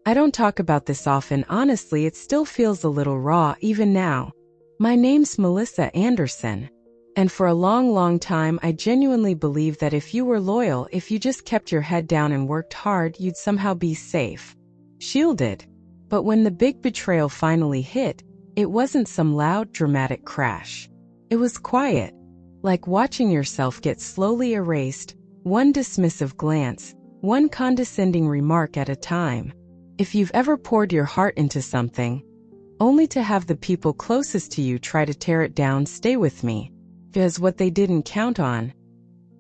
I don't talk about this often. Honestly, it still feels a little raw even now. My name's Melissa Anderson. And for a long, long time, I genuinely believed that if you were loyal, if you just kept your head down and worked hard, you'd somehow be safe. Shielded. But when the big betrayal finally hit, it wasn't some loud, dramatic crash. It was quiet, like watching yourself get slowly erased, one dismissive glance, one condescending remark at a time. If you've ever poured your heart into something, only to have the people closest to you try to tear it down, stay with me. Because what they didn't count on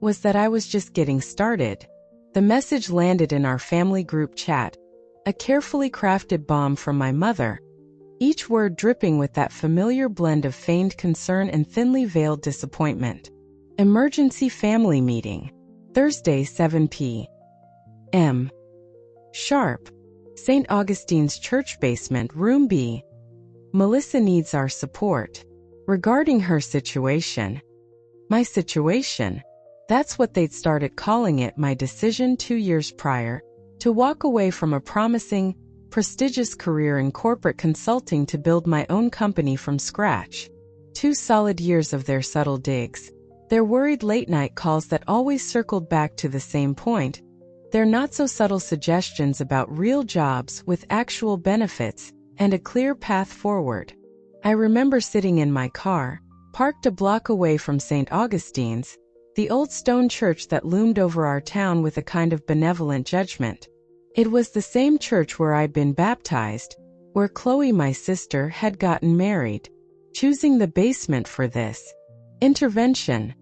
was that I was just getting started. The message landed in our family group chat, a carefully crafted bomb from my mother, each word dripping with that familiar blend of feigned concern and thinly veiled disappointment. Emergency family meeting. Thursday, 7 p.m. Sharp. St. Augustine's Church basement, room B. Melissa needs our support. Regarding her situation. My situation. That's what they'd started calling it. My decision 2 years prior to walk away from a promising, prestigious career in corporate consulting to build my own company from scratch. 2 solid years of their subtle digs. Their worried late-night calls that always circled back to the same point. Their not-so-subtle suggestions about real jobs with actual benefits and a clear path forward. I remember sitting in my car, parked a block away from St. Augustine's, the old stone church that loomed over our town with a kind of benevolent judgment. It was the same church where I'd been baptized, where Chloe, my sister, had gotten married. Choosing the basement for this intervention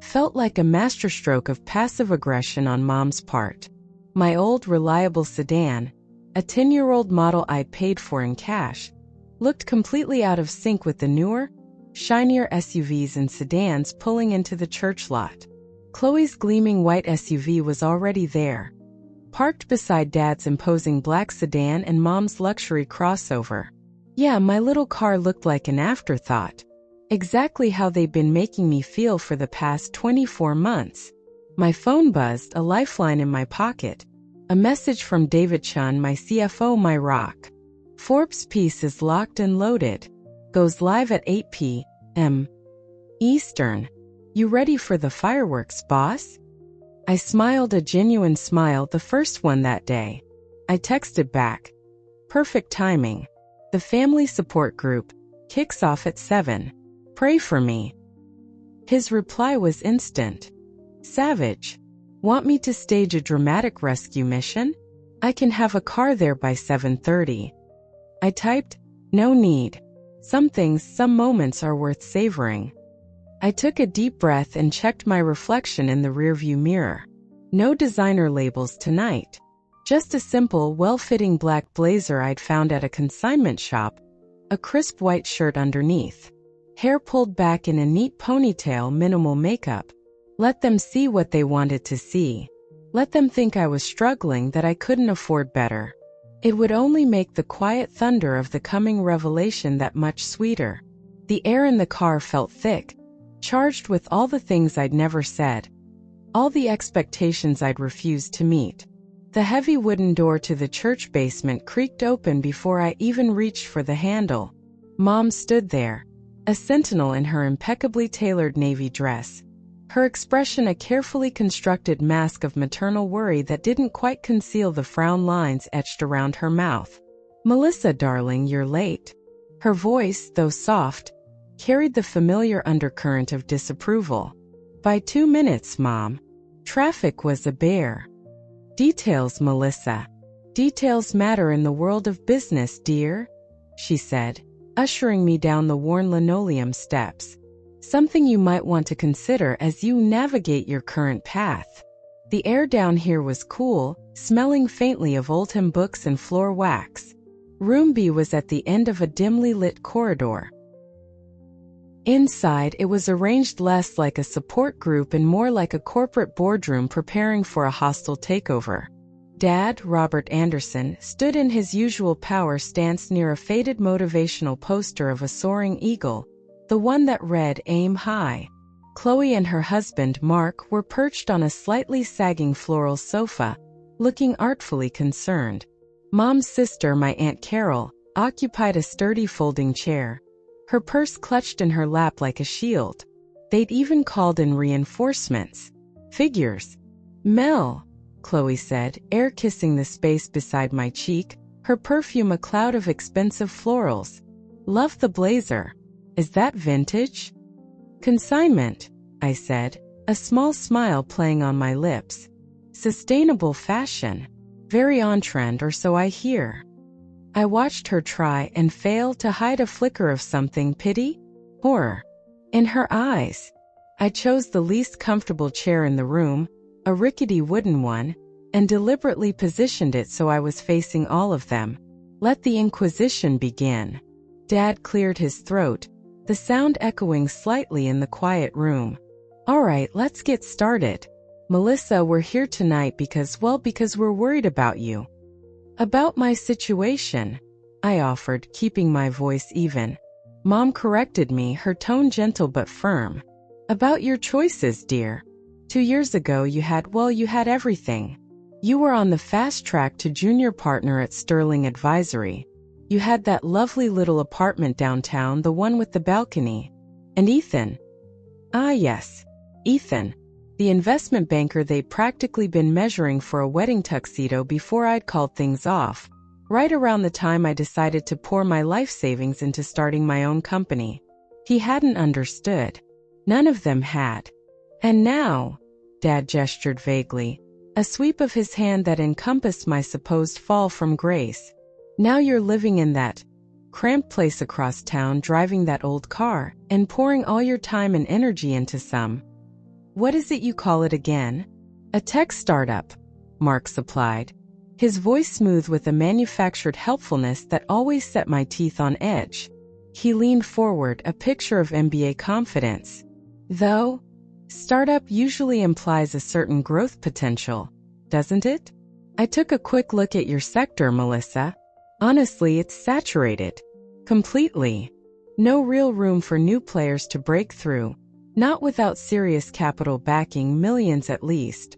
felt like a masterstroke of passive aggression on Mom's part. My old, reliable sedan, a 10-year-old model I'd paid for in cash, looked completely out of sync with the newer, shinier SUVs and sedans pulling into the church lot. Chloe's gleaming white SUV was already there, parked beside Dad's imposing black sedan and Mom's luxury crossover. Yeah, my little car looked like an afterthought. Exactly how they'd been making me feel for the past 24 months. My phone buzzed, a lifeline in my pocket. A message from David Chun, my CFO, my rock. Forbes piece is locked and loaded. Goes live at 8 p.m. Eastern. You ready for the fireworks, boss? I smiled, a genuine smile, the first one that day. I texted back. Perfect timing. The family support group kicks off at 7. Pray for me. His reply was instant. Savage. Want me to stage a dramatic rescue mission? I can have a car there by 7:30. I typed, no need. Some things, some moments are worth savoring. I took a deep breath and checked my reflection in the rearview mirror. No designer labels tonight. Just a simple, well-fitting black blazer I'd found at a consignment shop, a crisp white shirt underneath. Hair pulled back in a neat ponytail, minimal makeup. Let them see what they wanted to see. Let them think I was struggling, that I couldn't afford better. It would only make the quiet thunder of the coming revelation that much sweeter. The air in the car felt thick, charged with all the things I'd never said, all the expectations I'd refused to meet. The heavy wooden door to the church basement creaked open before I even reached for the handle. Mom stood there, a sentinel in her impeccably tailored navy dress. Her expression a carefully constructed mask of maternal worry that didn't quite conceal the frown lines etched around her mouth. Melissa, darling, you're late. Her voice, though soft, carried the familiar undercurrent of disapproval. By 2 minutes, Mom. Traffic was a bear. Details, Melissa. Details matter in the world of business, dear, she said, ushering me down the worn linoleum steps. Something you might want to consider as you navigate your current path. The air down here was cool, smelling faintly of old-time books and floor wax. Room B was at the end of a dimly lit corridor. Inside, it was arranged less like a support group and more like a corporate boardroom preparing for a hostile takeover. Dad, Robert Anderson, stood in his usual power stance near a faded motivational poster of a soaring eagle, the one that read, "Aim high." Chloe and her husband, Mark, were perched on a slightly sagging floral sofa, looking artfully concerned. Mom's sister, my Aunt Carol, occupied a sturdy folding chair, her purse clutched in her lap like a shield. They'd even called in reinforcements. Figures. Mel, Chloe said, air-kissing the space beside my cheek, her perfume a cloud of expensive florals. Love the blazer. Is that vintage? Consignment, I said, a small smile playing on my lips. Sustainable fashion. Very on-trend, or so I hear. I watched her try and fail to hide a flicker of something, pity? Horror. In her eyes. I chose the least comfortable chair in the room, a rickety wooden one, and deliberately positioned it so I was facing all of them. Let the inquisition begin. Dad cleared his throat, the sound echoing slightly in the quiet room. All right, let's get started. Melissa, we're here tonight because we're worried about you. About my situation, I offered, keeping my voice even. Mom corrected me, her tone gentle but firm. About your choices, dear. 2 years ago you had everything. You were on the fast track to junior partner at Sterling Advisory. You had that lovely little apartment downtown, the one with the balcony. And Ethan. Ah yes, Ethan. The investment banker they'd practically been measuring for a wedding tuxedo before I'd called things off, right around the time I decided to pour my life savings into starting my own company. He hadn't understood. None of them had. And now, Dad gestured vaguely, a sweep of his hand that encompassed my supposed fall from grace. Now you're living in that cramped place across town, driving that old car, and pouring all your time and energy into some. What is it you call it again? A tech startup, Mark supplied, his voice smooth with a manufactured helpfulness that always set my teeth on edge. He leaned forward, a picture of MBA confidence. Though, startup usually implies a certain growth potential, doesn't it? I took a quick look at your sector, Melissa. Honestly, it's saturated. Completely. No real room for new players to break through. Not without serious capital backing, millions at least.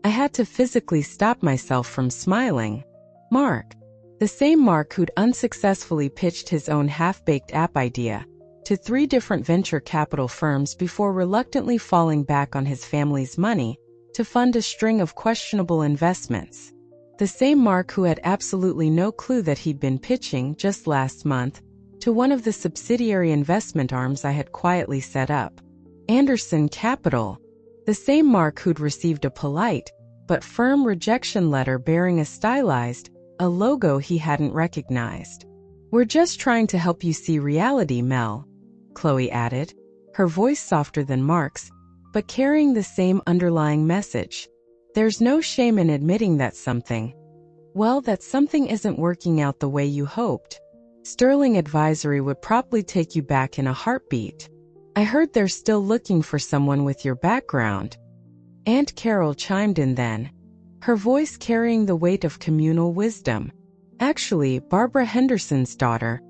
I had to physically stop myself from smiling. Mark, the same Mark who'd unsuccessfully pitched his own half-baked app idea to 3 different venture capital firms before reluctantly falling back on his family's money to fund a string of questionable investments. The same Mark who had absolutely no clue that he'd been pitching, just last month, to one of the subsidiary investment arms I had quietly set up. Anderson Capital. The same Mark who'd received a polite but firm rejection letter bearing a logo he hadn't recognized. We're just trying to help you see reality, Mel, Chloe added, her voice softer than Mark's, but carrying the same underlying message. There's no shame in admitting that something isn't working out the way you hoped. Sterling Advisory would probably take you back in a heartbeat. I heard they're still looking for someone with your background. Aunt Carol chimed in then, her voice carrying the weight of communal wisdom. Actually, Barbara Henderson's daughter.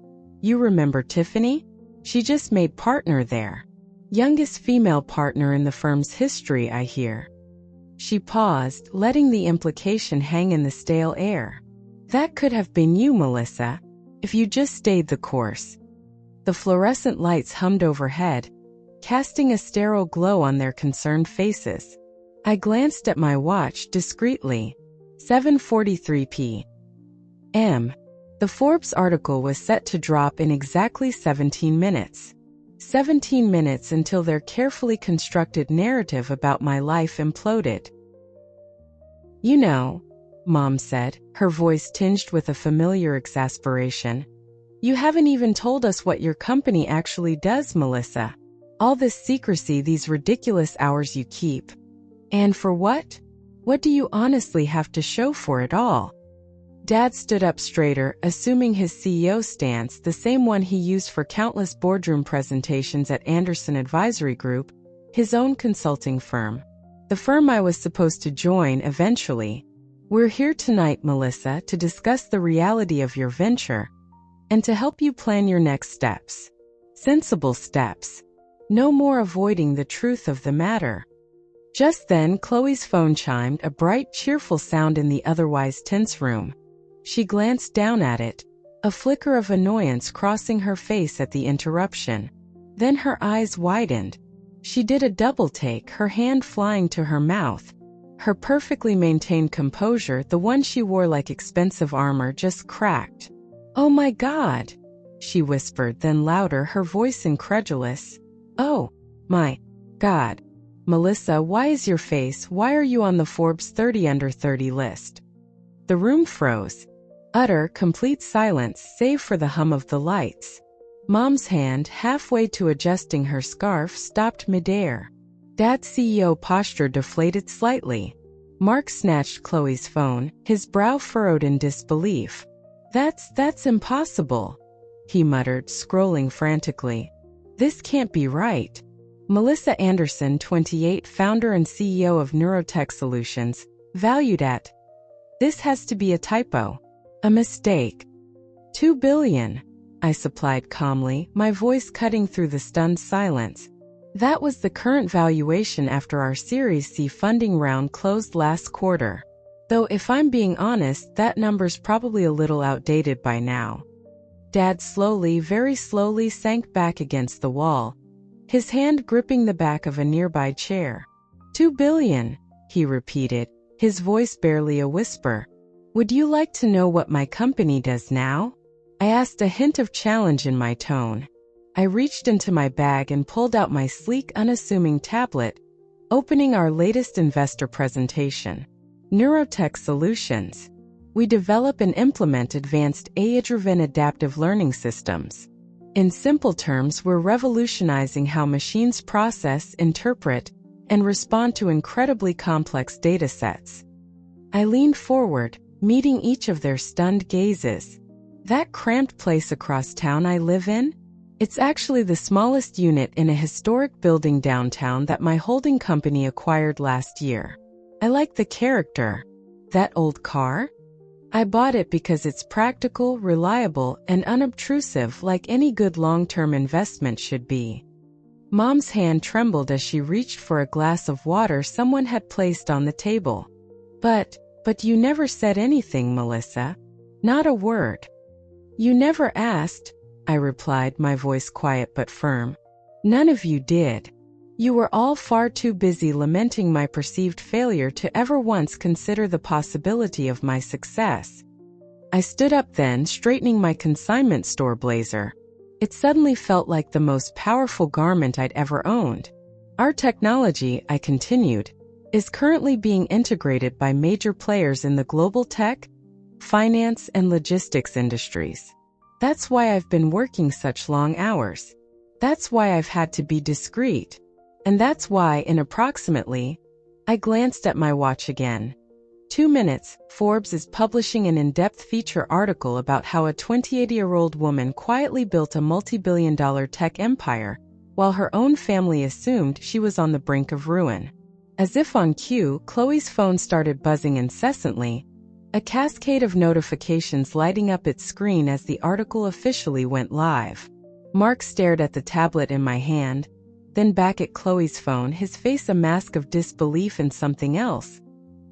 You remember Tiffany? She just made partner there. Youngest female partner in the firm's history, I hear. She paused, letting the implication hang in the stale air. That could have been you, Melissa, if you just stayed the course. The fluorescent lights hummed overhead, casting a sterile glow on their concerned faces. I glanced at my watch discreetly. 7:43 p.m. The Forbes article was set to drop in exactly 17 minutes. 17 minutes until their carefully constructed narrative about my life imploded. You know, Mom said, her voice tinged with a familiar exasperation. You haven't even told us what your company actually does, Melissa. All this secrecy, these ridiculous hours you keep. And for what? What do you honestly have to show for it all? Dad stood up straighter, assuming his CEO stance, the same one he used for countless boardroom presentations at Anderson Advisory Group, his own consulting firm. The firm I was supposed to join eventually. We're here tonight, Melissa, to discuss the reality of your venture and to help you plan your next steps. Sensible steps. No more avoiding the truth of the matter. Just then, Chloe's phone chimed, a bright, cheerful sound in the otherwise tense room. She glanced down at it, a flicker of annoyance crossing her face at the interruption. Then her eyes widened. She did a double take, her hand flying to her mouth. Her perfectly maintained composure, the one she wore like expensive armor, just cracked. "Oh my God," she whispered, then louder, her voice incredulous. "Oh my God. Melissa, why is your face, why are you on the Forbes 30 under 30 list?" The room froze. Utter, complete silence, save for the hum of the lights. Mom's hand, halfway to adjusting her scarf, stopped midair. Dad's CEO posture deflated slightly. Mark snatched Chloe's phone, his brow furrowed in disbelief. That's impossible," he muttered, scrolling frantically. "This can't be right." Melissa Anderson, 28, founder and CEO of Neurotech Solutions, valued at. "This has to be a typo. A mistake." $2 billion, I supplied calmly, my voice cutting through the stunned silence. That was the current valuation after our Series C funding round closed last quarter. Though if I'm being honest, that number's probably a little outdated by now. Dad slowly, very slowly sank back against the wall, his hand gripping the back of a nearby chair. $2 billion, he repeated, his voice barely a whisper. "Would you like to know what my company does now?" I asked, a hint of challenge in my tone. I reached into my bag and pulled out my sleek, unassuming tablet, opening our latest investor presentation. Neurotech Solutions. We develop and implement advanced AI-driven adaptive learning systems. In simple terms, we're revolutionizing how machines process, interpret, and respond to incredibly complex data sets. I leaned forward, meeting each of their stunned gazes. "That cramped place across town I live in? It's actually the smallest unit in a historic building downtown that my holding company acquired last year. I like the character. That old car? I bought it because it's practical, reliable, and unobtrusive, like any good long-term investment should be." Mom's hand trembled as she reached for a glass of water someone had placed on the table. But you never said anything, Melissa. Not a word." "You never asked," I replied, my voice quiet but firm. "None of you did. You were all far too busy lamenting my perceived failure to ever once consider the possibility of my success." I stood up then, straightening my consignment store blazer. It suddenly felt like the most powerful garment I'd ever owned. "Our technology," I continued, "is currently being integrated by major players in the global tech, finance, and logistics industries. That's why I've been working such long hours. That's why I've had to be discreet. And that's why in approximately," I glanced at my watch again, 2 minutes, Forbes is publishing an in-depth feature article about how a 28-year-old woman quietly built a multi-billion-dollar tech empire, while her own family assumed she was on the brink of ruin. As if on cue, Chloe's phone started buzzing incessantly, a cascade of notifications lighting up its screen as the article officially went live. Mark stared at the tablet in my hand, then back at Chloe's phone, his face a mask of disbelief and something else.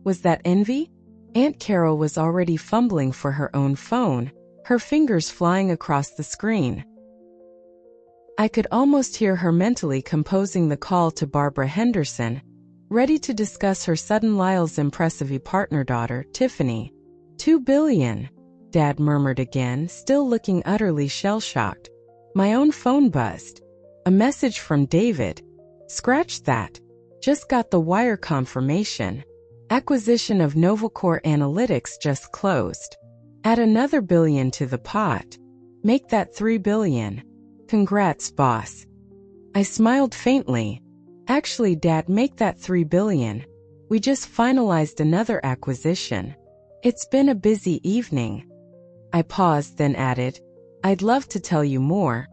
Was that envy? Aunt Carol was already fumbling for her own phone, her fingers flying across the screen. I could almost hear her mentally composing the call to Barbara Henderson, ready to discuss her son Lyle's impressive partner daughter, Tiffany. $2 billion, Dad murmured again, still looking utterly shell-shocked. My own phone buzzed. A message from David. Scratch that. Just got the wire confirmation. Acquisition of Novacore Analytics just closed. Add another $1 billion to the pot. Make that $3 billion. Congrats, boss. I smiled faintly. Actually, Dad, make that $3 billion. We just finalized another acquisition. It's been a busy evening. I paused, then added, I'd love to tell you more,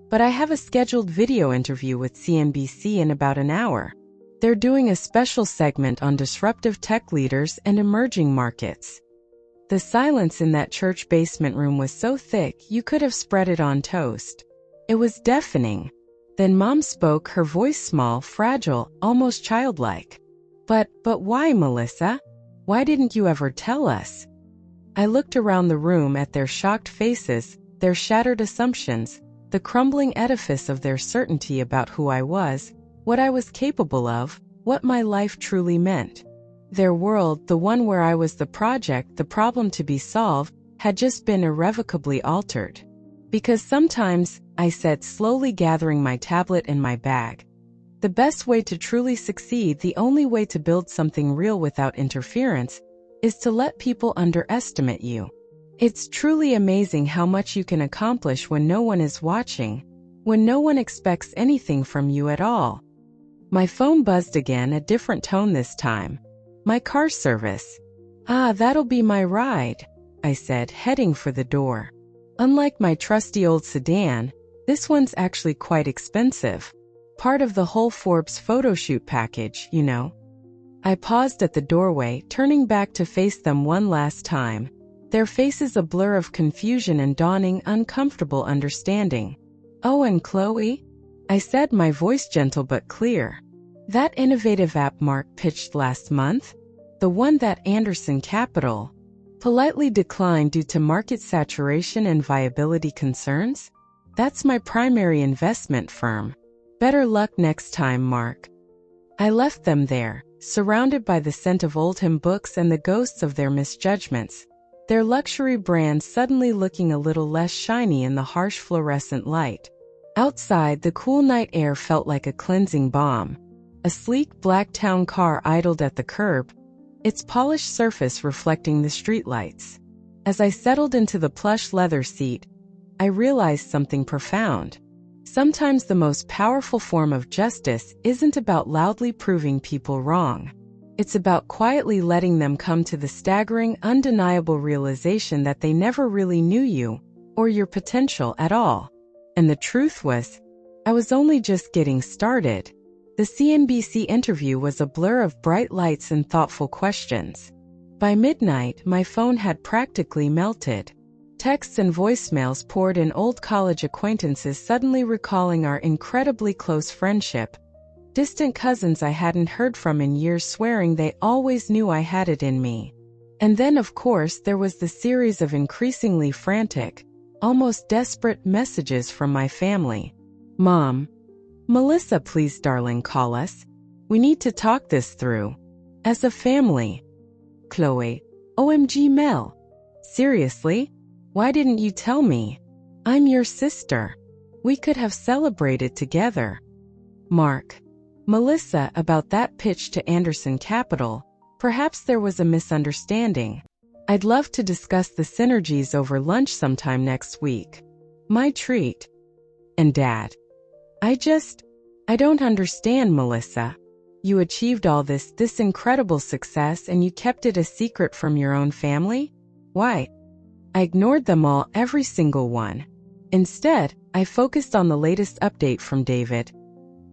but I have a scheduled video interview with CNBC in about an hour. They're doing a special segment on disruptive tech leaders and emerging markets. The silence in that church basement room was so thick you could have spread it on toast. It was deafening. Then Mom spoke, her voice small, fragile, almost childlike. But why, Melissa? Why didn't you ever tell us? I looked around the room at their shocked faces, their shattered assumptions, the crumbling edifice of their certainty about who I was, what I was capable of, what my life truly meant. Their world, the one where I was the project, the problem to be solved, had just been irrevocably altered. Because sometimes, I said, slowly gathering my tablet and my bag, the best way to truly succeed, the only way to build something real without interference, is to let people underestimate you. It's truly amazing how much you can accomplish when no one is watching, when no one expects anything from you at all. My phone buzzed again, a different tone this time. My car service. "Ah, that'll be my ride," I said, heading for the door. Unlike my trusty old sedan, this one's actually quite expensive. Part of the whole Forbes photo shoot package, you know. I paused at the doorway, turning back to face them one last time, their faces a blur of confusion and dawning, uncomfortable understanding. "Oh, and Chloe?" I said, my voice gentle but clear. "That innovative app Mark pitched last month? The one that Anderson Capital politely declined due to market saturation and viability concerns? That's my primary investment firm. Better luck next time, Mark." I left them there, surrounded by the scent of old hymn books and the ghosts of their misjudgments, their luxury brands suddenly looking a little less shiny in the harsh fluorescent light. Outside, the cool night air felt like a cleansing balm. A sleek black town car idled at the curb, its polished surface reflecting the streetlights. As I settled into the plush leather seat, I realized something profound. Sometimes the most powerful form of justice isn't about loudly proving people wrong. It's about quietly letting them come to the staggering, undeniable realization that they never really knew you, or your potential at all. And the truth was, I was only just getting started. The CNBC interview was a blur of bright lights and thoughtful questions. By midnight, my phone had practically melted. Texts and voicemails poured in, old college acquaintances suddenly recalling our incredibly close friendship, distant cousins I hadn't heard from in years swearing they always knew I had it in me. And then, of course, there was the series of increasingly frantic, almost desperate messages from my family. "Mom, Melissa, please darling, call us. We need to talk this through. As a family." "Chloe, OMG Mel. Seriously? Why didn't you tell me? I'm your sister. We could have celebrated together." "Mark, Melissa, about that pitch to Anderson Capital, perhaps there was a misunderstanding. I'd love to discuss the synergies over lunch sometime next week. My treat." "And Dad? I don't understand, Melissa. You achieved all this incredible success and you kept it a secret from your own family? Why?" I ignored them all, every single one. Instead, I focused on the latest update from David.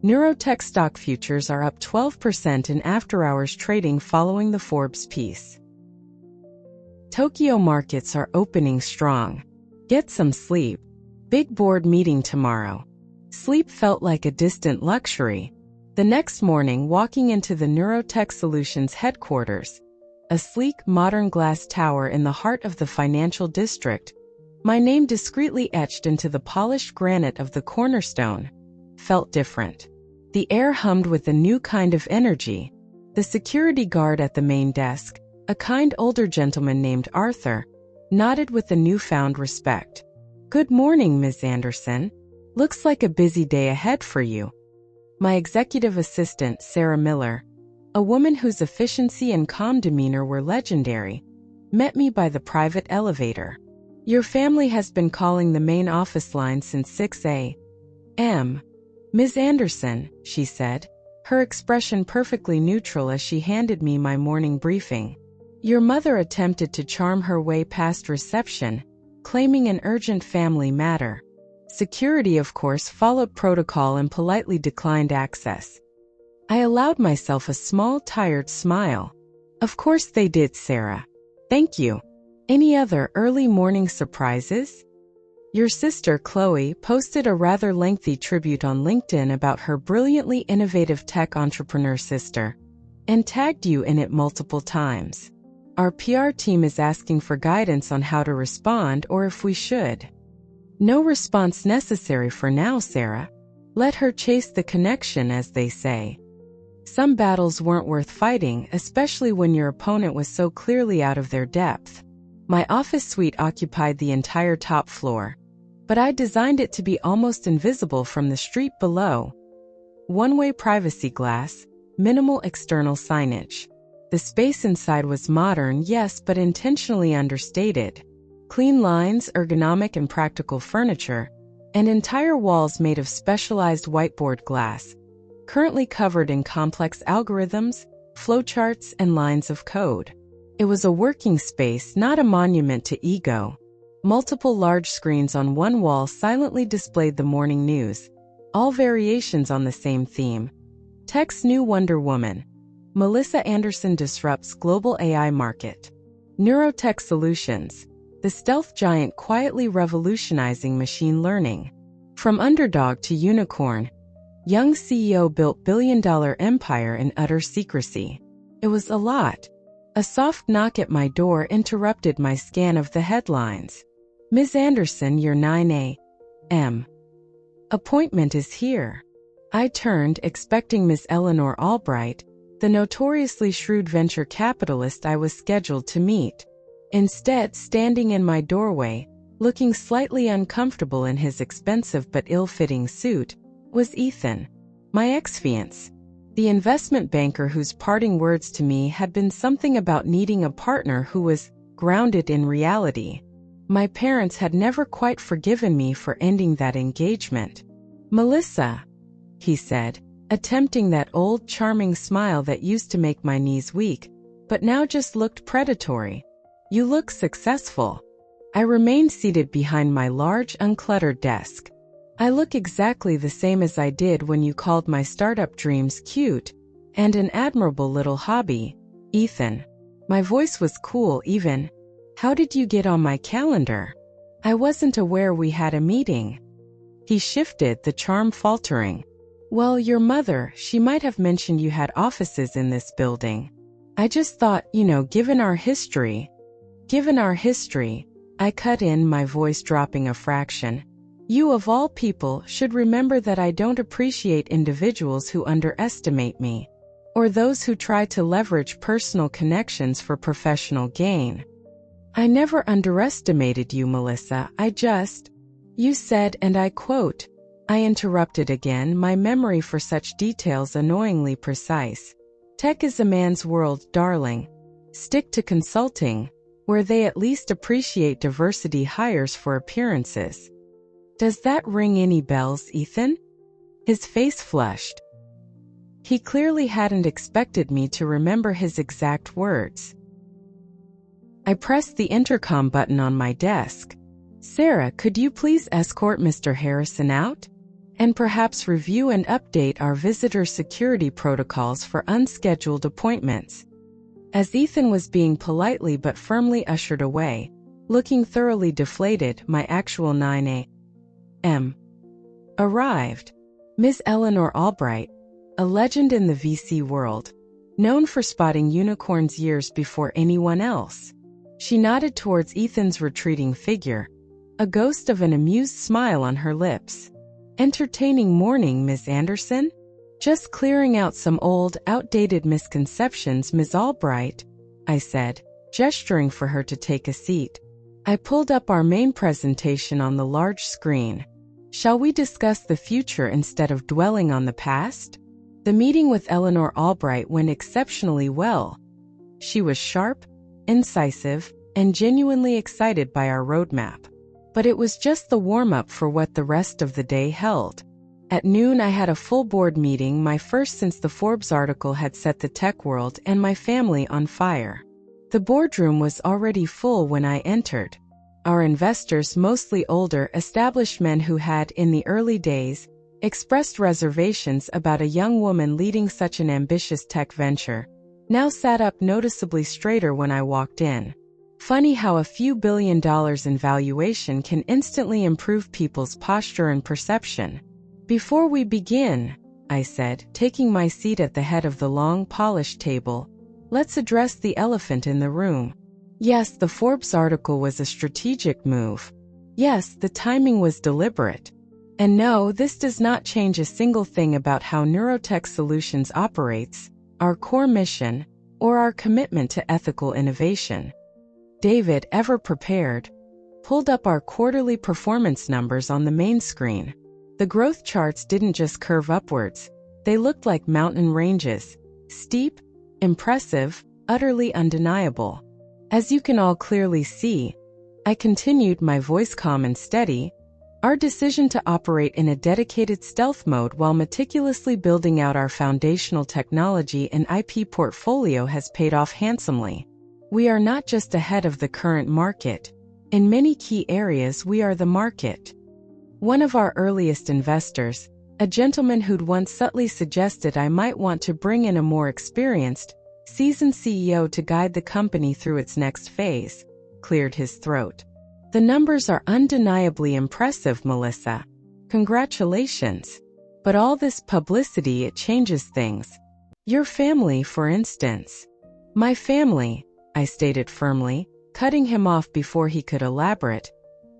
Neurotech stock futures are up 12% in after-hours trading following the Forbes piece. Tokyo markets are opening strong. Get some sleep. Big board meeting tomorrow. Sleep felt like a distant luxury. The next morning, walking into the Neurotech Solutions headquarters, a sleek, modern glass tower in the heart of the financial district, my name discreetly etched into the polished granite of the cornerstone, felt different. The air hummed with a new kind of energy. The security guard at the main desk, a kind older gentleman named Arthur, nodded with a newfound respect. "Good morning, Ms. Anderson. Looks like a busy day ahead for you." My executive assistant, Sarah Miller, a woman whose efficiency and calm demeanor were legendary, met me by the private elevator. "Your family has been calling the main office line since 6 a.m. Ms. Anderson," she said, her expression perfectly neutral as she handed me my morning briefing. "Your mother attempted to charm her way past reception, claiming an urgent family matter. Security, of course, followed protocol and politely declined access." I allowed myself a small, tired smile. "Of course they did, Sarah. Thank you. Any other early morning surprises?" "Your sister, Chloe, posted a rather lengthy tribute on LinkedIn about her brilliantly innovative tech entrepreneur sister, and tagged you in it multiple times. Our PR team is asking for guidance on how to respond or if we should. No response necessary for now, Sarah. Let her chase the connection, as they say. Some battles weren't worth fighting, especially when your opponent was so clearly out of their depth. My office suite occupied the entire top floor, but I designed it to be almost invisible from the street below. One-way privacy glass, minimal external signage. The space inside was modern, yes, but intentionally understated. Clean lines, ergonomic and practical furniture, and entire walls made of specialized whiteboard glass, currently covered in complex algorithms, flowcharts, and lines of code. It was a working space, not a monument to ego. Multiple large screens on one wall silently displayed the morning news, all variations on the same theme. Tech's new Wonder Woman. Melissa Anderson disrupts global AI market. Neurotech Solutions. The stealth giant quietly revolutionizing machine learning. From underdog to unicorn, young CEO built billion-dollar empire in utter secrecy. It was a lot. A soft knock at my door interrupted my scan of the headlines. Ms. Anderson, your 9 a.m. appointment is here. I turned, expecting Ms. Eleanor Albright, the notoriously shrewd venture capitalist I was scheduled to meet. Instead, standing in my doorway, looking slightly uncomfortable in his expensive but ill-fitting suit, was Ethan, my ex-fiancé. The investment banker whose parting words to me had been something about needing a partner who was grounded in reality. My parents had never quite forgiven me for ending that engagement. "Melissa," he said, attempting that old charming smile that used to make my knees weak, but now just looked predatory. "You look successful." I remained seated behind my large, uncluttered desk. "I look exactly the same as I did when you called my startup dreams cute and an admirable little hobby, Ethan." My voice was cool even. "How did you get on my calendar? I wasn't aware we had a meeting." He shifted, the charm faltering. "Well, your mother, she might have mentioned you had offices in this building. I just thought, given our history, I cut in, my voice dropping a fraction. "You of all people should remember that I don't appreciate individuals who underestimate me, or those who try to leverage personal connections for professional gain." "I never underestimated you, Melissa, you said, and I quote," I interrupted again, my memory for such details annoyingly precise. "Tech is a man's world, darling. Stick to consulting, where they at least appreciate diversity hires for appearances." "Does that ring any bells, Ethan?" His face flushed. He clearly hadn't expected me to remember his exact words. I pressed the intercom button on my desk. "Sarah, could you please escort Mr. Harrison out? And perhaps review and update our visitor security protocols for unscheduled appointments." As Ethan was being politely but firmly ushered away, looking thoroughly deflated, my actual 9 a.m. arrived. Ms. Eleanor Albright, a legend in the VC world, known for spotting unicorns years before anyone else. She nodded towards Ethan's retreating figure, a ghost of an amused smile on her lips. "Entertaining morning, Ms. Anderson? Just clearing out some old, outdated misconceptions, Ms. Albright," I said, gesturing for her to take a seat. I pulled up our main presentation on the large screen. "Shall we discuss the future instead of dwelling on the past?" The meeting with Eleanor Albright went exceptionally well. She was sharp, incisive, and genuinely excited by our roadmap. But it was just the warm-up for what the rest of the day held. At noon I had a full board meeting, my first since the Forbes article had set the tech world and my family on fire. The boardroom was already full when I entered. Our investors, mostly older, established men who had, in the early days, expressed reservations about a young woman leading such an ambitious tech venture, now sat up noticeably straighter when I walked in. Funny how a few $1 billion in valuation can instantly improve people's posture and perception. "Before we begin," I said, taking my seat at the head of the long, polished table, Let's address the elephant in the room. Yes, the Forbes article was a strategic move. Yes, the timing was deliberate. And no, this does not change a single thing about how Neurotech Solutions operates, our core mission, or our commitment to ethical innovation. David, ever prepared, pulled up our quarterly performance numbers on the main screen. The growth charts didn't just curve upwards, they looked like mountain ranges, steep, impressive, utterly undeniable. As you can all clearly see, I continued, my voice calm and steady, our decision to operate in a dedicated stealth mode while meticulously building out our foundational technology and IP portfolio has paid off handsomely. We are not just ahead of the current market. In many key areas, we are the market. One of our earliest investors, a gentleman who'd once subtly suggested I might want to bring in a more experienced, seasoned CEO to guide the company through its next phase, cleared his throat. The numbers are undeniably impressive, Melissa. Congratulations. But all this publicity, it changes things. Your family, for instance. My family, I stated firmly, cutting him off before he could elaborate,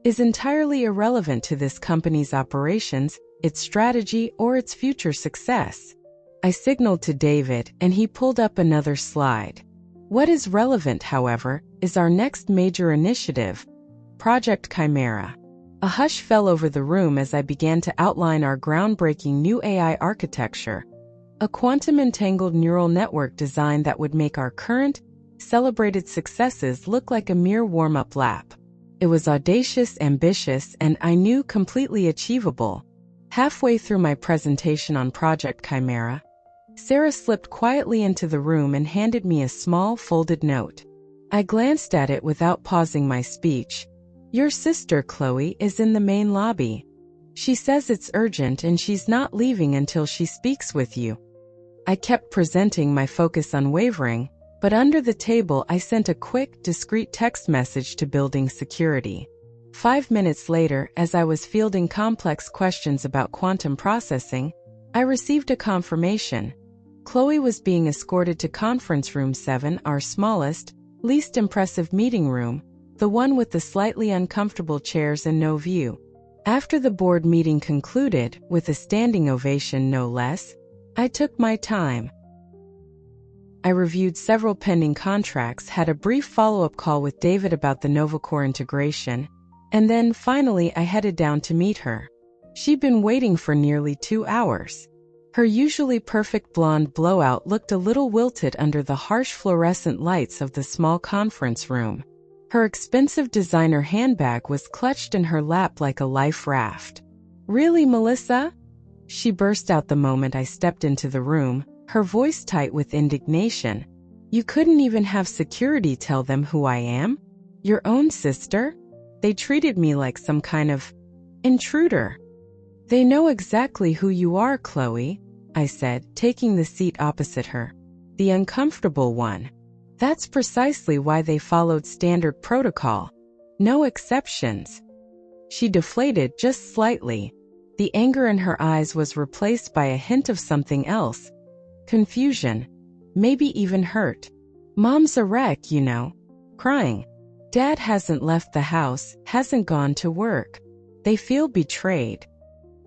is entirely irrelevant to this company's operations, its strategy, or its future success. I signaled to David, and he pulled up another slide. What is relevant, however, is our next major initiative, Project Chimera. A hush fell over the room as I began to outline our groundbreaking new AI architecture, a quantum-entangled neural network design that would make our current, celebrated successes look like a mere warm-up lap. It was audacious, ambitious, and I knew completely achievable. Halfway through my presentation on Project Chimera, Sarah slipped quietly into the room and handed me a small, folded note. I glanced at it without pausing my speech. Your sister, Chloe, is in the main lobby. She says it's urgent and she's not leaving until she speaks with you. I kept presenting, my focus unwavering, but under the table I sent a quick, discreet text message to building security. 5 minutes later, as I was fielding complex questions about quantum processing, I received a confirmation. Chloe was being escorted to Conference Room 7, our smallest, least impressive meeting room, the one with the slightly uncomfortable chairs and no view. After the board meeting concluded, with a standing ovation no less, I took my time. I reviewed several pending contracts, had a brief follow-up call with David about the NovaCore integration, and then, finally, I headed down to meet her. She'd been waiting for nearly 2 hours. Her usually perfect blonde blowout looked a little wilted under the harsh fluorescent lights of the small conference room. Her expensive designer handbag was clutched in her lap like a life raft. Really, Melissa? She burst out the moment I stepped into the room, her voice tight with indignation. You couldn't even have security tell them who I am? Your own sister? They treated me like some kind of intruder. They know exactly who you are, Chloe, I said, taking the seat opposite her. The uncomfortable one. That's precisely why they followed standard protocol. No exceptions. She deflated just slightly. The anger in her eyes was replaced by a hint of something else. Confusion. Maybe even hurt. Mom's a wreck, you know. Crying. Dad hasn't left the house, hasn't gone to work. They feel betrayed.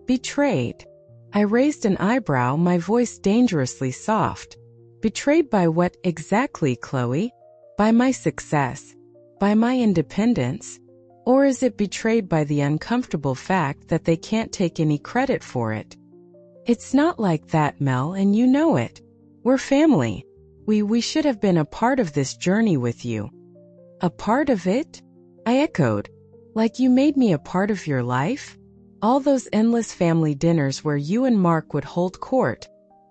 Betrayed. I raised an eyebrow, my voice dangerously soft. Betrayed by what exactly, Chloe? By my success? By my independence? Or is it betrayed by the uncomfortable fact that they can't take any credit for it? It's not like that, Mel, and you know it. We're family. We should have been a part of this journey with you. A part of it? I echoed. Like you made me a part of your life? All those endless family dinners where you and Mark would hold court,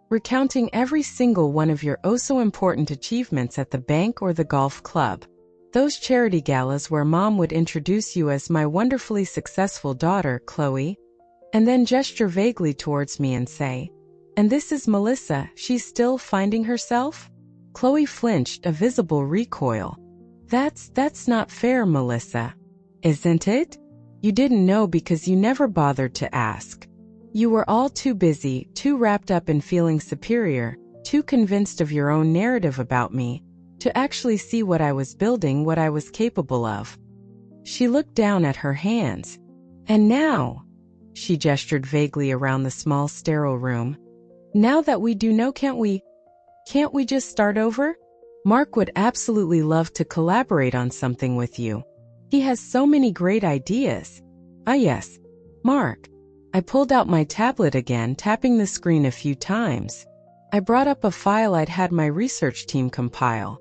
recounting every single one of your oh-so-important achievements at the bank or the golf club. Those charity galas where Mom would introduce you as my wonderfully successful daughter, Chloe, and then gesture vaguely towards me and say, "And this is Melissa, she's still finding herself?" Chloe flinched, a visible recoil. That's not fair, Melissa. Isn't it? You didn't know because you never bothered to ask. You were all too busy, too wrapped up in feeling superior, too convinced of your own narrative about me, to actually see what I was building, what I was capable of. She looked down at her hands. And now, she gestured vaguely around the small sterile room. Now that we do know, can't we just start over? Mark would absolutely love to collaborate on something with you. He has so many great ideas. Ah yes, Mark. I pulled out my tablet again, tapping the screen a few times. I brought up a file I'd had my research team compile.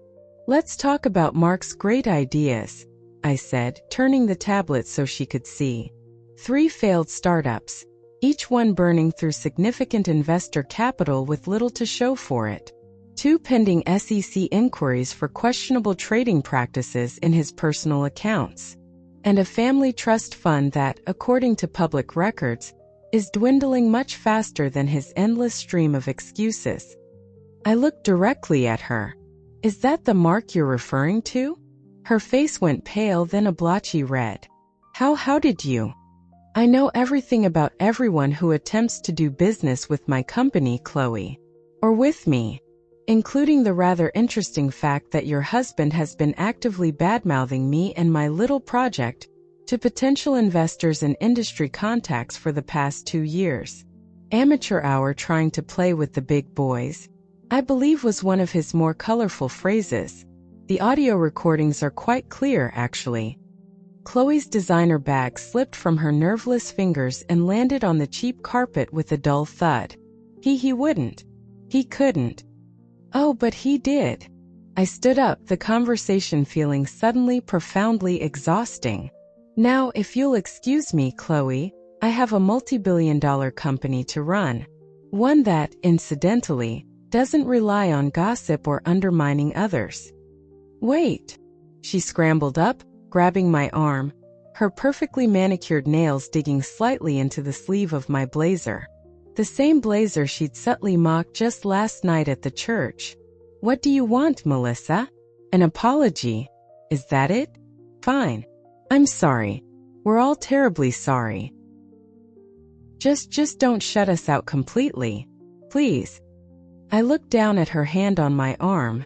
Let's talk about Mark's great ideas, I said, turning the tablet so she could see. 3 failed startups, each one burning through significant investor capital with little to show for it. 2 pending SEC inquiries for questionable trading practices in his personal accounts. And a family trust fund that, according to public records, is dwindling much faster than his endless stream of excuses. I looked directly at her. Is that the Mark you're referring to? Her face went pale, then a blotchy red. How did you? I know everything about everyone who attempts to do business with my company, Chloe. Or with me. Including the rather interesting fact that your husband has been actively badmouthing me and my little project to potential investors and industry contacts for the past 2 years. Amateur hour trying to play with the big boys, I believe, was one of his more colorful phrases. The audio recordings are quite clear, actually. Chloe's designer bag slipped from her nerveless fingers and landed on the cheap carpet with a dull thud. He wouldn't. He couldn't. Oh, but he did. I stood up, the conversation feeling suddenly profoundly exhausting. Now, if you'll excuse me, Chloe, I have a multi-billion-dollar company to run. One that, incidentally, doesn't rely on gossip or undermining others. Wait. She scrambled up, grabbing my arm, her perfectly manicured nails digging slightly into the sleeve of my blazer. The same blazer she'd subtly mocked just last night at the church. What do you want, Melissa? An apology? Is that it? Fine. I'm sorry. We're all terribly sorry. Just don't shut us out completely. Please. I looked down at her hand on my arm,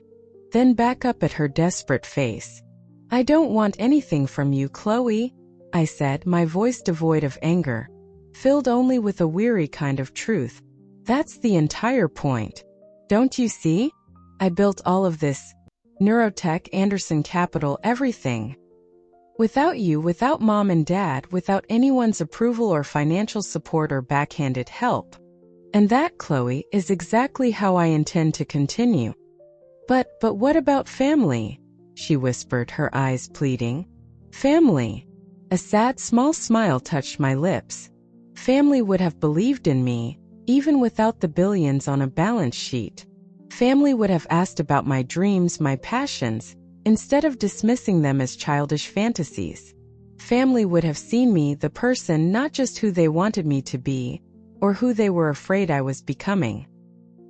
then back up at her desperate face. I don't want anything from you, Chloe, I said, my voice devoid of anger, filled only with a weary kind of truth. That's the entire point. Don't you see? I built all of this. Neurotech, Anderson Capital, everything. Without you, without Mom and Dad, without anyone's approval or financial support or backhanded help. And that, Chloe, is exactly how I intend to continue. But what about family? She whispered, her eyes pleading. Family. A sad small smile touched my lips. Family would have believed in me, even without the billions on a balance sheet. Family would have asked about my dreams, my passions, instead of dismissing them as childish fantasies. Family would have seen me, the person, not just who they wanted me to be, or who they were afraid I was becoming.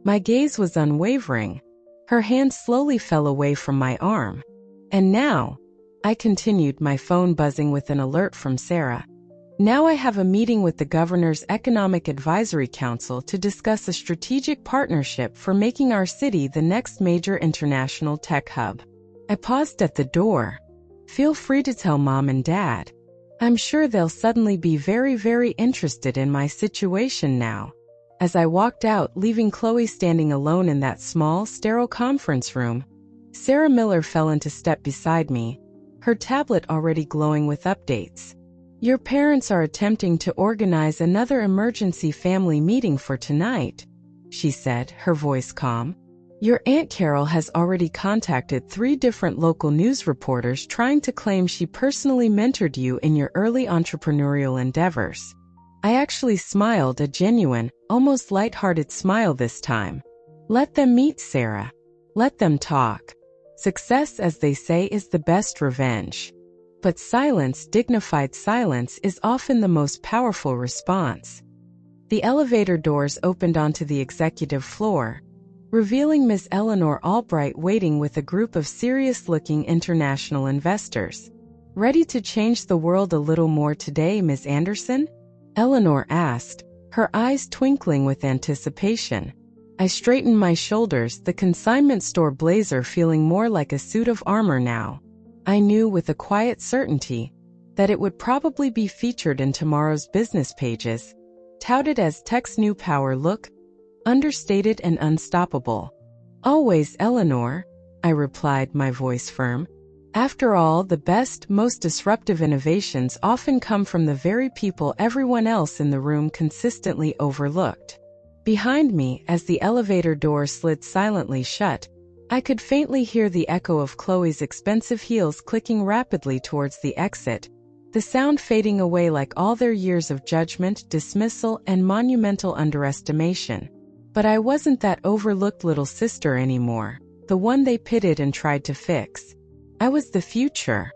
My gaze was unwavering. Her hand slowly fell away from my arm. And now, I continued, my phone buzzing with an alert from Sarah. Now I have a meeting with the Governor's Economic Advisory Council to discuss a strategic partnership for making our city the next major international tech hub. I paused at the door. Feel free to tell Mom and Dad. I'm sure they'll suddenly be very, very interested in my situation now. As I walked out, leaving Chloe standing alone in that small, sterile conference room, Sarah Miller fell into step beside me, her tablet already glowing with updates. Your parents are attempting to organize another emergency family meeting for tonight, she said, her voice calm. Your Aunt Carol has already contacted 3 different local news reporters trying to claim she personally mentored you in your early entrepreneurial endeavors. I actually smiled, a genuine, almost light-hearted smile this time. Let them meet, Sarah. Let them talk. Success, as they say, is the best revenge. But silence, dignified silence, is often the most powerful response. The elevator doors opened onto the executive floor, revealing Ms. Eleanor Albright waiting with a group of serious-looking international investors. Ready to change the world a little more today, Ms. Anderson? Eleanor asked, her eyes twinkling with anticipation. I straightened my shoulders, the consignment store blazer feeling more like a suit of armor now. I knew with a quiet certainty that it would probably be featured in tomorrow's business pages, touted as tech's new power look, understated and unstoppable. Always, Eleanor, I replied, my voice firm. After all, the best, most disruptive innovations often come from the very people everyone else in the room consistently overlooked. Behind me, as the elevator door slid silently shut, I could faintly hear the echo of Chloe's expensive heels clicking rapidly towards the exit, the sound fading away like all their years of judgment, dismissal, and monumental underestimation. But I wasn't that overlooked little sister anymore, the one they pitted and tried to fix. I was the future.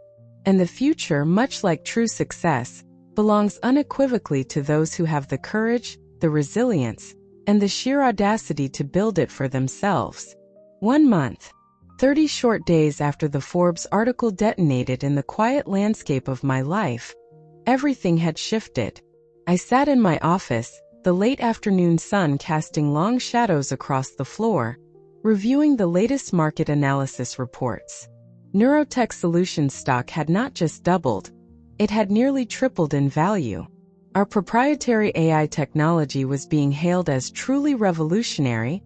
And the future, much like true success, belongs unequivocally to those who have the courage, the resilience, and the sheer audacity to build it for themselves. 1 month. 30 short days after the Forbes article detonated in the quiet landscape of my life, everything had shifted. I sat in my office, the late afternoon sun casting long shadows across the floor, reviewing the latest market analysis reports. Neurotech Solutions stock had not just doubled, it had nearly tripled in value. Our proprietary AI technology was being hailed as truly revolutionary,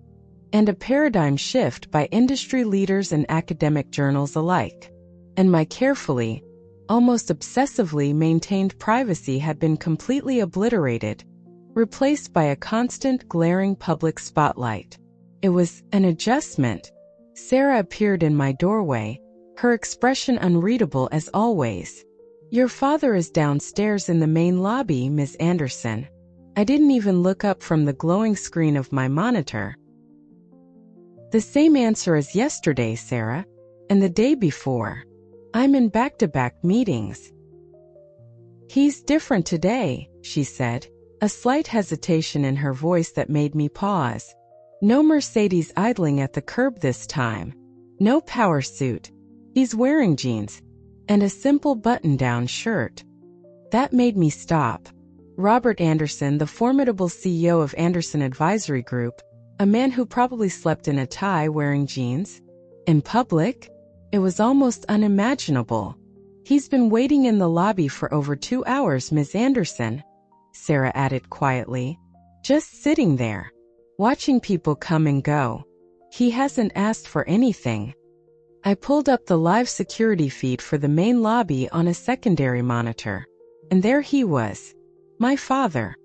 and a paradigm shift by industry leaders and academic journals alike. And my carefully, almost obsessively maintained privacy had been completely obliterated, replaced by a constant, glaring public spotlight. It was an adjustment. Sarah appeared in my doorway, her expression unreadable as always. "Your father is downstairs in the main lobby, Ms. Anderson." I didn't even look up from the glowing screen of my monitor. "The same answer as yesterday, Sarah. And the day before. I'm in back-to-back meetings." "He's different today," she said, a slight hesitation in her voice that made me pause. "No Mercedes idling at the curb this time. No power suit. He's wearing jeans and a simple button-down shirt." That made me stop. Robert Anderson, the formidable CEO of Anderson Advisory Group, a man who probably slept in a tie wearing jeans in public? It was almost unimaginable. "He's been waiting in the lobby for over 2 hours, Ms. Anderson," Sarah added quietly. "Just sitting there, watching people come and go. He hasn't asked for anything." I pulled up the live security feed for the main lobby on a secondary monitor. And there he was, my father,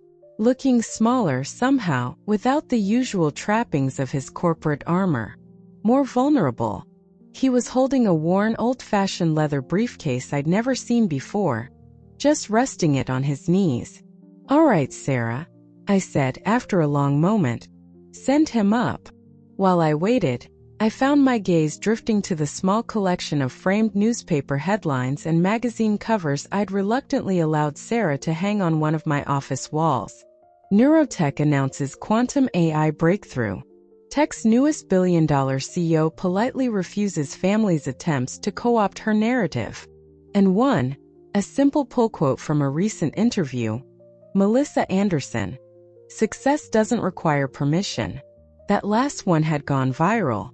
looking smaller somehow, without the usual trappings of his corporate armor. More vulnerable. He was holding a worn, old-fashioned leather briefcase I'd never seen before, just resting it on his knees. "All right, Sarah," I said after a long moment. "Send him up." While I waited, I found my gaze drifting to the small collection of framed newspaper headlines and magazine covers I'd reluctantly allowed Sarah to hang on one of my office walls. Neurotech announces quantum AI breakthrough. Tech's newest billion-dollar CEO politely refuses family's attempts to co-opt her narrative. And one, a simple pull quote from a recent interview, Melissa Anderson. "Success doesn't require permission." That last one had gone viral.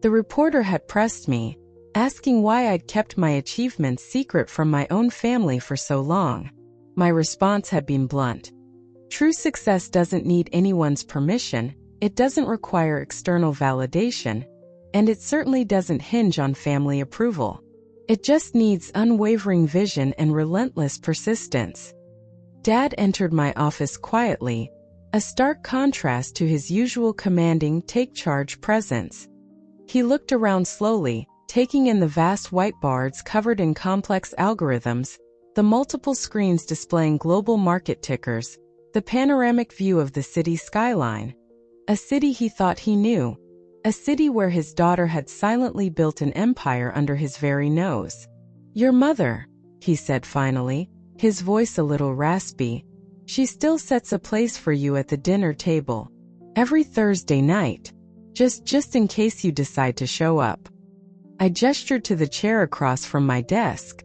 The reporter had pressed me, asking why I'd kept my achievements secret from my own family for so long. My response had been blunt. True success doesn't need anyone's permission, it doesn't require external validation, and it certainly doesn't hinge on family approval. It just needs unwavering vision and relentless persistence. Dad entered my office quietly, a stark contrast to his usual commanding, take-charge presence. He looked around slowly, taking in the vast whiteboards covered in complex algorithms, the multiple screens displaying global market tickers, the panoramic view of the city skyline. A city he thought he knew. A city where his daughter had silently built an empire under his very nose. "Your mother," he said finally, his voice a little raspy. "She still sets a place for you at the dinner table. Every Thursday night. Just in case you decide to show up." I gestured to the chair across from my desk.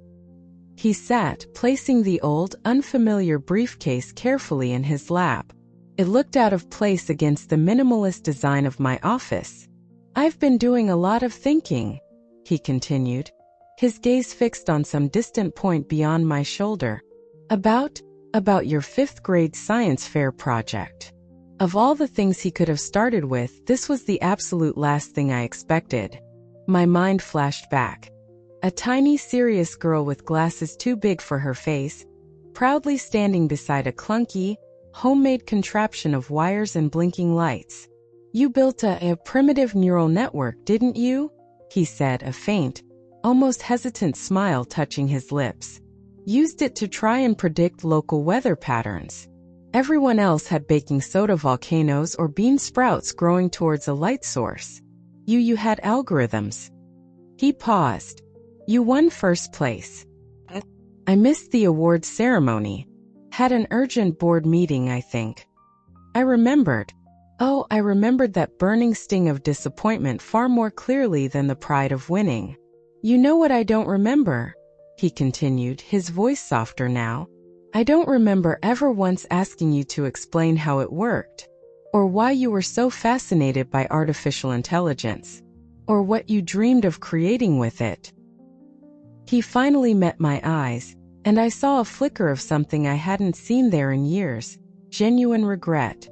He sat, placing the old, unfamiliar briefcase carefully in his lap. It looked out of place against the minimalist design of my office. "I've been doing a lot of thinking," he continued, his gaze fixed on some distant point beyond my shoulder. About your 5th grade science fair project." Of all the things he could have started with, this was the absolute last thing I expected. My mind flashed back. A tiny, serious girl with glasses too big for her face, proudly standing beside a clunky, homemade contraption of wires and blinking lights. "You built a primitive neural network, didn't you?" he said, a faint, almost hesitant smile touching his lips. "Used it to try and predict local weather patterns. Everyone else had baking soda volcanoes or bean sprouts growing towards a light source. You had algorithms." He paused. "You won first place." "I missed the awards ceremony. Had an urgent board meeting, I think." I remembered. I remembered that burning sting of disappointment far more clearly than the pride of winning. "You know what I don't remember?" he continued, his voice softer now. "I don't remember ever once asking you to explain how it worked, or why you were so fascinated by artificial intelligence, or what you dreamed of creating with it." He finally met my eyes, and I saw a flicker of something I hadn't seen there in years: genuine regret.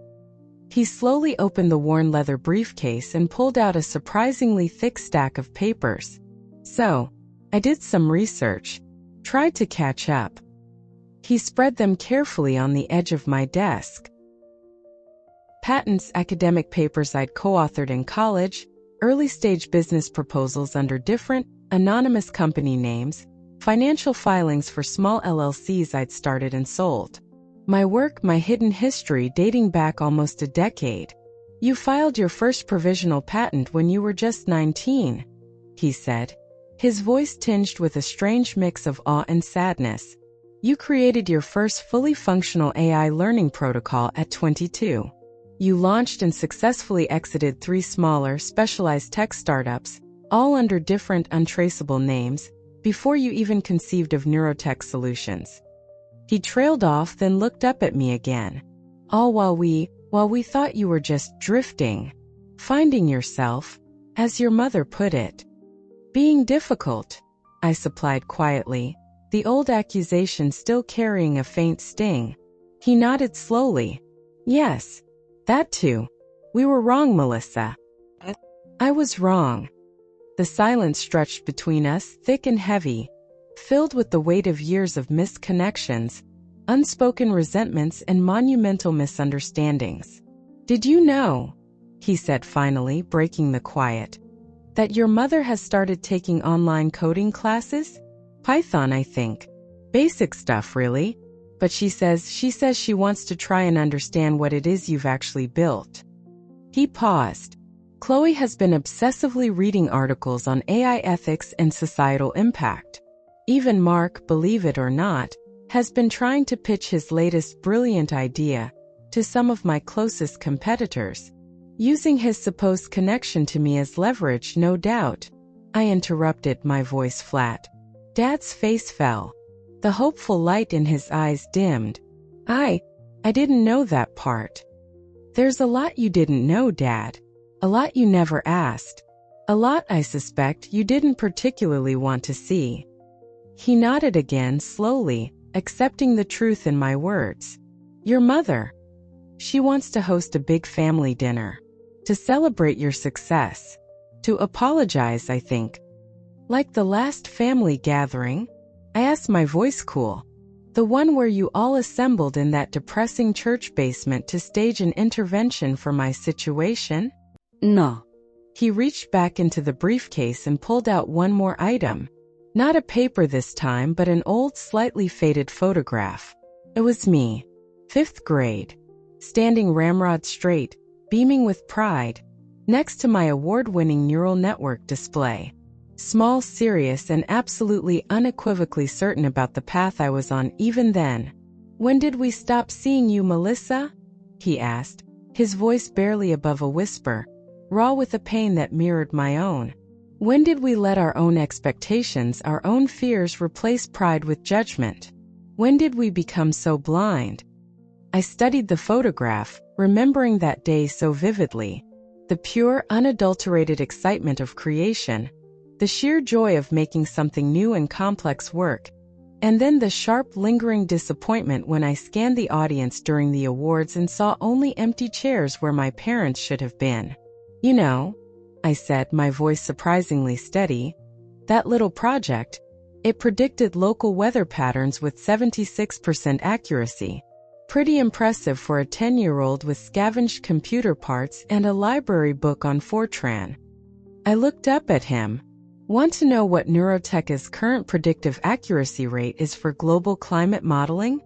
He slowly opened the worn leather briefcase and pulled out a surprisingly thick stack of papers. "So, I did some research. Tried to catch up." He spread them carefully on the edge of my desk. Patents, academic papers I'd co-authored in college, early-stage business proposals under different, anonymous company names, financial filings for small LLCs I'd started and sold. My work, my hidden history dating back almost a decade. "You filed your first provisional patent when you were just 19, he said, his voice tinged with a strange mix of awe and sadness. "You created your first fully functional AI learning protocol at 22. You launched and successfully exited 3 smaller, specialized tech startups, all under different, untraceable names, before you even conceived of neurotech solutions." He trailed off, then looked up at me again. "All while we thought you were just drifting, finding yourself, as your mother put it. Being difficult," I supplied quietly, the old accusation still carrying a faint sting. He nodded slowly. "Yes, that too. We were wrong, Melissa." I was wrong. The silence stretched between us, thick and heavy, filled with the weight of years of missed connections, unspoken resentments, and monumental misunderstandings. "Did you know," he said finally, breaking the quiet, "that your mother has started taking online coding classes? Python, I think. Basic stuff, really. But she says she wants to try and understand what it is you've actually built." He paused. "Chloe has been obsessively reading articles on AI ethics and societal impact. Even Mark, believe it or not, has been trying to pitch his latest brilliant idea to some of my closest competitors, using his supposed connection to me as leverage, no doubt." I interrupted, my voice flat. Dad's face fell. The hopeful light in his eyes dimmed. I didn't know that part." "There's a lot you didn't know, Dad. A lot you never asked. A lot, I suspect, you didn't particularly want to see." He nodded again, slowly, accepting the truth in my words. "Your mother. She wants to host a big family dinner. To celebrate your success. To apologize, I think." "Like the last family gathering?" I asked, my voice cool. "The one where you all assembled in that depressing church basement to stage an intervention for my situation?" "No." He reached back into the briefcase and pulled out one more item. Not a paper this time, but an old, slightly faded photograph. It was me, 5th grade, standing ramrod straight, beaming with pride, next to my award-winning neural network display. Small, serious, and absolutely unequivocally certain about the path I was on even then. "When did we stop seeing you, Melissa?" he asked, his voice barely above a whisper, raw with a pain that mirrored my own. "When did we let our own expectations, our own fears replace pride with judgment? When did we become so blind?" I studied the photograph, remembering that day so vividly. The pure, unadulterated excitement of creation, the sheer joy of making something new and complex work, and then the sharp, lingering disappointment when I scanned the audience during the awards and saw only empty chairs where my parents should have been. You know, I said, my voice surprisingly steady, that little project, it predicted local weather patterns with 76% accuracy. Pretty impressive for a 10-year-old with scavenged computer parts and a library book on Fortran. I looked up at him. Want to know what Neurotech's current predictive accuracy rate is for global climate modeling?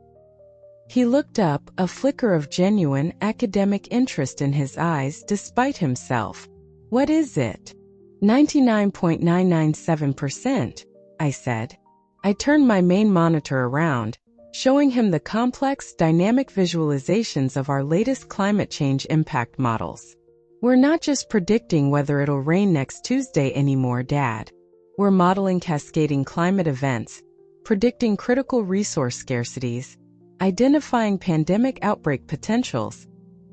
He looked up, a flicker of genuine academic interest in his eyes despite himself. What is it? 99.997%, I said. I turned my main monitor around, showing him the complex, dynamic visualizations of our latest climate change impact models. We're not just predicting whether it'll rain next Tuesday anymore, Dad. We're modeling cascading climate events, predicting critical resource scarcities, identifying pandemic outbreak potentials,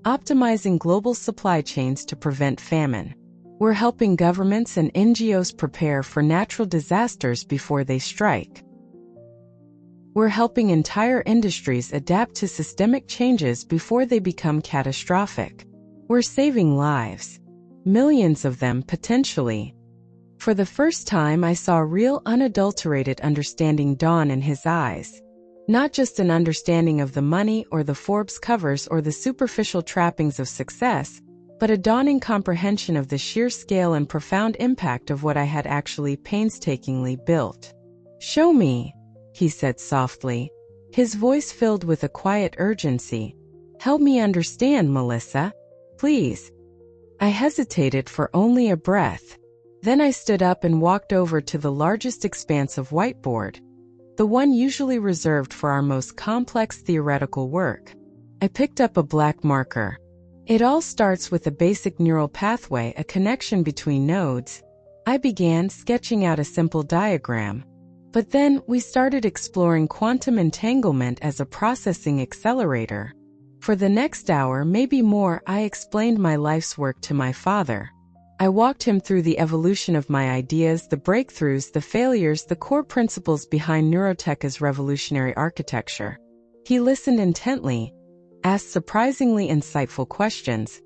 optimizing global supply chains to prevent famine. We're helping governments and NGOs prepare for natural disasters before they strike. We're helping entire industries adapt to systemic changes before they become catastrophic. We're saving lives. Millions of them, potentially. For the first time, I saw real, unadulterated understanding dawn in his eyes. Not just an understanding of the money or the Forbes covers or the superficial trappings of success, but a dawning comprehension of the sheer scale and profound impact of what I had actually painstakingly built. Show me, he said softly, his voice filled with a quiet urgency. Help me understand, Melissa. Please. I hesitated for only a breath. Then I stood up and walked over to the largest expanse of whiteboard, the one usually reserved for our most complex theoretical work. I picked up a black marker. It all starts with a basic neural pathway, a connection between nodes. I began sketching out a simple diagram. But then we started exploring quantum entanglement as a processing accelerator. For the next hour, maybe more, I explained my life's work to my father. I walked him through the evolution of my ideas, the breakthroughs, the failures, the core principles behind Neurotech's revolutionary architecture. He listened intently, asked surprisingly insightful questions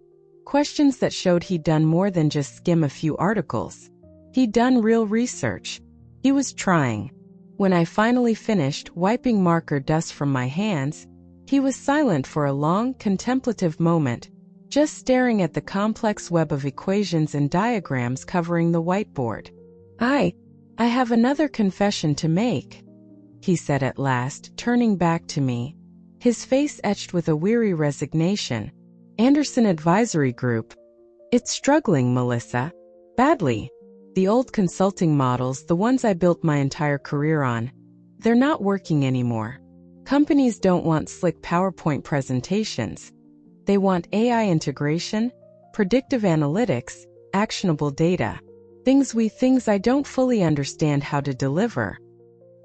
that showed he'd done more than just skim a few articles. He'd done real research. He was trying. When I finally finished, wiping marker dust from my hands, he was silent for a long, contemplative moment, just staring at the complex web of equations and diagrams covering the whiteboard. I have another confession to make, he said at last, turning back to me, his face etched with a weary resignation. Anderson Advisory Group. It's struggling, Melissa. Badly. The old consulting models, the ones I built my entire career on, they're not working anymore. Companies don't want slick PowerPoint presentations. They want AI integration, predictive analytics, actionable data. Things I don't fully understand how to deliver.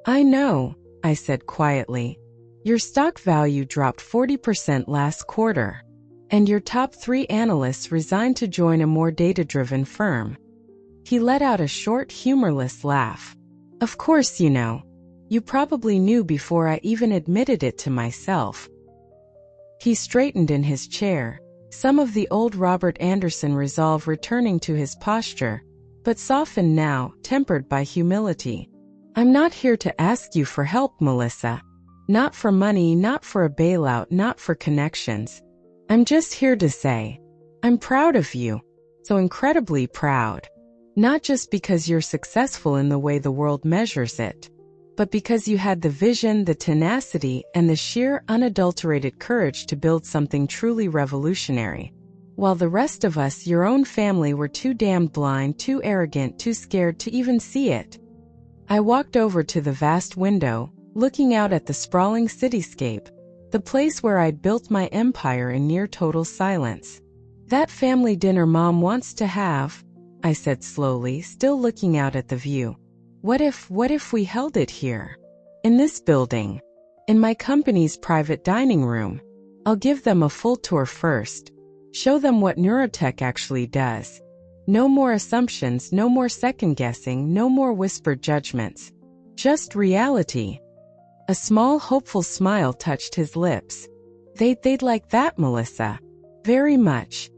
I know, I said quietly. Your stock value dropped 40% last quarter, and your top 3 analysts resigned to join a more data-driven firm. He let out a short, humorless laugh. Of course you know. You probably knew before I even admitted it to myself. He straightened in his chair, some of the old Robert Anderson resolve returning to his posture, but softened now, tempered by humility. I'm not here to ask you for help, Melissa. Not for money, not for a bailout, not for connections. I'm just here to say, I'm proud of you. So incredibly proud. Not just because you're successful in the way the world measures it, but because you had the vision, the tenacity, and the sheer, unadulterated courage to build something truly revolutionary. While the rest of us, your own family, were too damned blind, too arrogant, too scared to even see it. I walked over to the vast window, looking out at the sprawling cityscape, the place where I'd built my empire in near total silence. That family dinner Mom wants to have, I said slowly, still looking out at the view. What if we held it here? In this building? In my company's private dining room? I'll give them a full tour first. Show them what neurotech actually does. No more assumptions, no more second-guessing, no more whispered judgments. Just reality. A small, hopeful smile touched his lips. They'd like that, Melissa. Very much.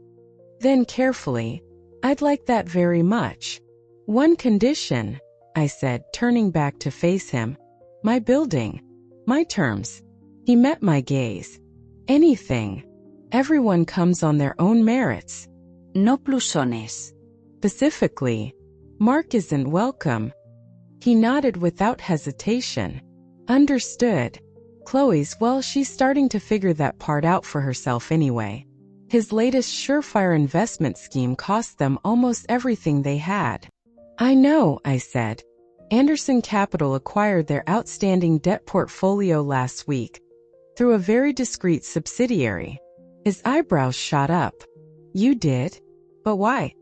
Then carefully, I'd like that very much. One condition, I said, turning back to face him. My building. My terms. He met my gaze. Anything. Everyone comes on their own merits. No plusones. Specifically, Mark isn't welcome. He nodded without hesitation. Understood. Chloe's, well, she's starting to figure that part out for herself anyway. His latest surefire investment scheme cost them almost everything they had. I know, I said. Anderson Capital acquired their outstanding debt portfolio last week through a very discreet subsidiary. His eyebrows shot up. You did? But why?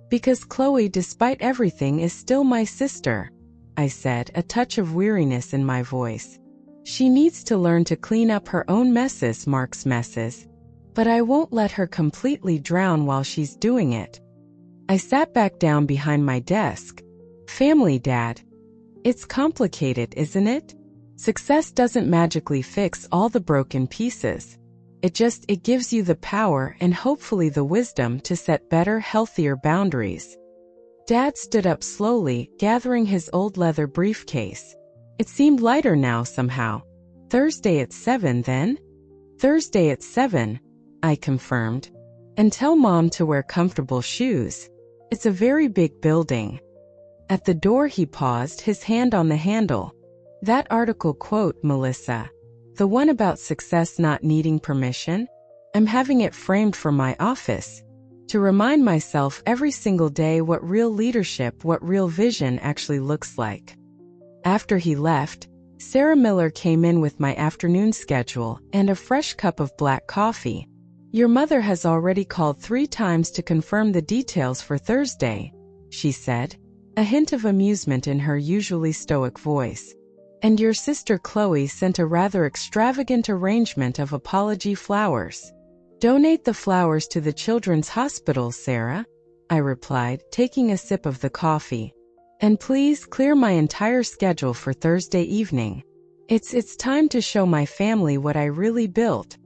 Because Chloe, despite everything, is still my sister, I said, a touch of weariness in my voice. She needs to learn to clean up her own messes, Mark's messes. But I won't let her completely drown while she's doing it. I sat back down behind my desk. Family, Dad. It's complicated, isn't it? Success doesn't magically fix all the broken pieces. It gives you the power and hopefully the wisdom to set better, healthier boundaries. Dad stood up slowly, gathering his old leather briefcase. It seemed lighter now somehow. Thursday at 7 then? Thursday at 7, I confirmed. And tell Mom to wear comfortable shoes. It's a very big building. At the door he paused, his hand on the handle. That article quote, Melissa. The one about success not needing permission? I'm having it framed for my office. To remind myself every single day what real leadership, what real vision actually looks like. After he left, Sarah Miller came in with my afternoon schedule and a fresh cup of black coffee. Your mother has already called 3 times to confirm the details for Thursday, she said, a hint of amusement in her usually stoic voice. And your sister Chloe sent a rather extravagant arrangement of apology flowers. Donate the flowers to the Children's Hospital, Sarah, I replied, taking a sip of the coffee. And please clear my entire schedule for Thursday evening. It's time to show my family what I really built.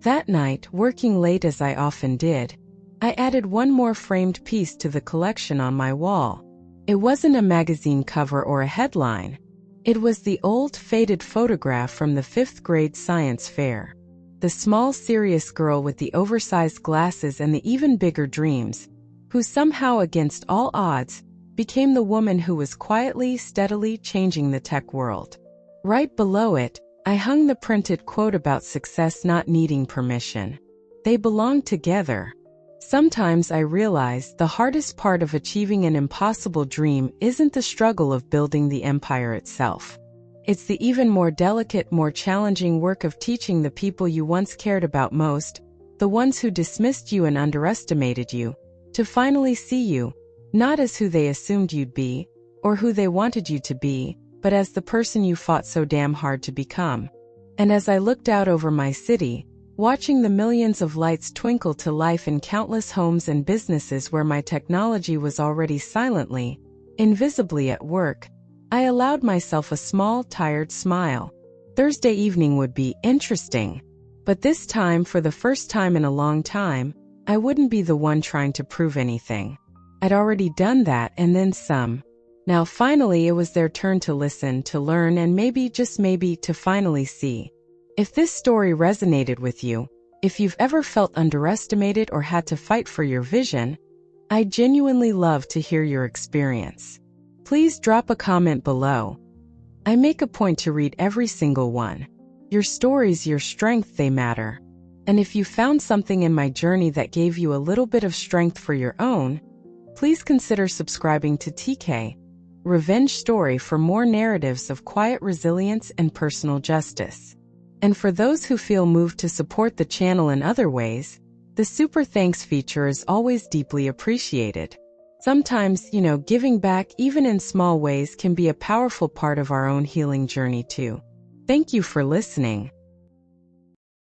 That night, working late as I often did, I added one more framed piece to the collection on my wall. It wasn't a magazine cover or a headline. It was the old, faded photograph from the 5th grade science fair. The small, serious girl with the oversized glasses and the even bigger dreams, who somehow, against all odds, became the woman who was quietly, steadily changing the tech world. Right below it, I hung the printed quote about success not needing permission. They belong together. Sometimes I realize the hardest part of achieving an impossible dream isn't the struggle of building the empire itself. It's the even more delicate, more challenging work of teaching the people you once cared about most, the ones who dismissed you and underestimated you, to finally see you, not as who they assumed you'd be, or who they wanted you to be, but as the person you fought so damn hard to become. And as I looked out over my city, watching the millions of lights twinkle to life in countless homes and businesses where my technology was already silently, invisibly at work, I allowed myself a small, tired smile. Thursday evening would be interesting. But this time, for the first time in a long time, I wouldn't be the one trying to prove anything. I'd already done that and then some. Now finally it was their turn to listen, to learn, and maybe, just maybe, to finally see. If this story resonated with you, if you've ever felt underestimated or had to fight for your vision, I'd genuinely love to hear your experience. Please drop a comment below. I make a point to read every single one. Your stories, your strength, they matter. And if you found something in my journey that gave you a little bit of strength for your own, please consider subscribing to TK Revenge Story for more narratives of quiet resilience and personal justice. And for those who feel moved to support the channel in other ways, the Super Thanks feature is always deeply appreciated. Sometimes, giving back even in small ways can be a powerful part of our own healing journey too. Thank you for listening.